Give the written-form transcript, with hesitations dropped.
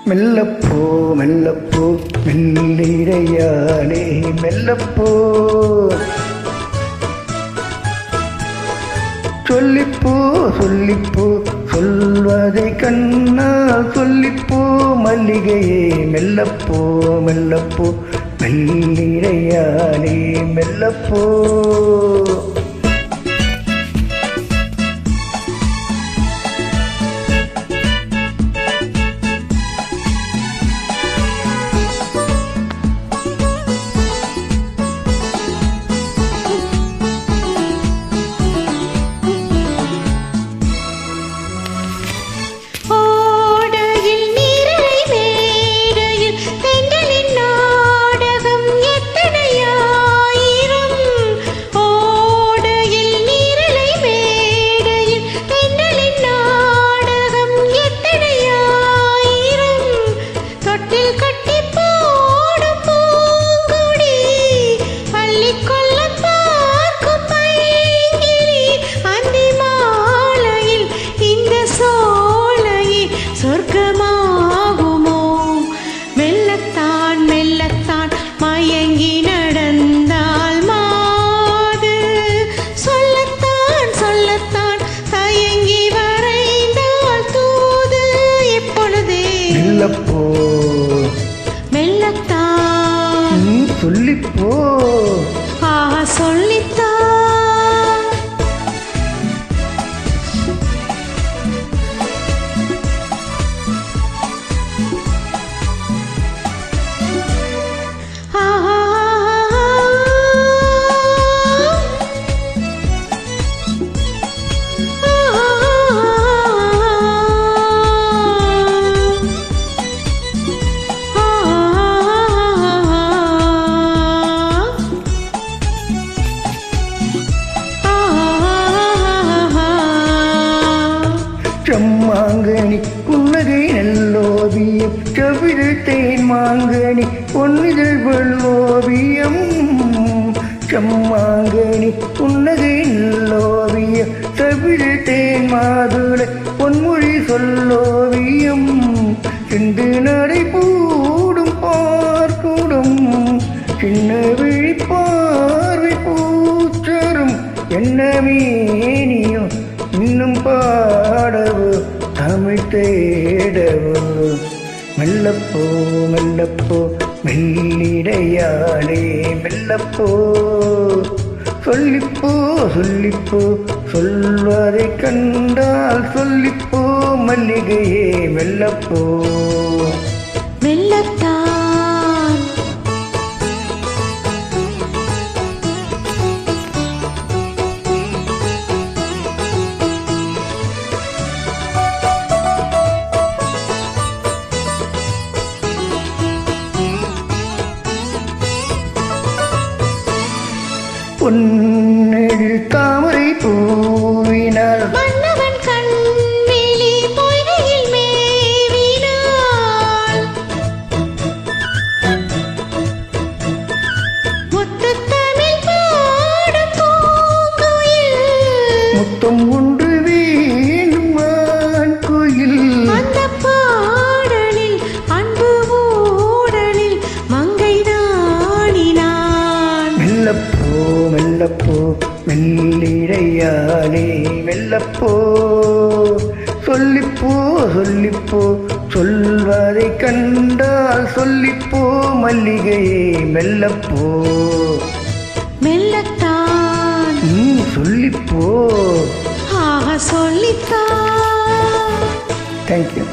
மெல்லப்போ மெல்லப்போ மெல்லிடையானே மெல்லப்போ சொல்லிப்போ சொல்லிப்போ சொல்வதை கண்ணால் சொல்லிப்போ மல்லிகையே மெல்லப்போ மெல்லப்போ மெல்லிடையானே மெல்லப்போ மெல்லப்போ மெல்லத்தான் சொல்லிப்போ சொல்லித்தான் செம்மாங்கனி புன்னகை நல்லோவியம் செவிடு தேன் மாங்கனி பொன்னிதழ் வெள்ளோவியம் செம்மாங்கனி புன்னகை நல்லோவியம் செவிடு தேன் மாதுளை பொன்மொழி சொல்லோவியம் சிந்து நடை பூடும் பார்க்கூடும் சின்ன விழி பார்வை பூச்சரும் என்ன மீனியும் இன்னும் பாடவோ தமிழ் தேடவோ மெல்லப்போ மெல்லப்போ மெல்லிடையாளே மெல்லப்போ சொல்லிப்போ சொல்லிப்போ சொல்வதை கண்டால் சொல்லிப்போ மல்லிகையே மெல்லப்போ மெல்லத்தான் பொன்னெழில் தாமரை பூவினால் மன்னவன் கண்விழி பொய்கையில் மேவினாள் முத்துத்தமிழ் பாடும் பூங்குயில் முத்தம் ஒன்று வேண்டும் மான் கோயில் அந்த பாடலில் அன்பு ஊடலில் மங்கை நாடினான் மெல்லப்போ மெல்லப்போ மெல்லிடையானே மெல்லப்போ சொல்லிப்போ சொல்லிப்போ சொல்வதை கண்டால் சொல்லிப்போ மல்லிகையே மெல்லப்போ மெல்லத்தான் சொல்லிப்போ சொல்லித்தான். தேங்க்யூ.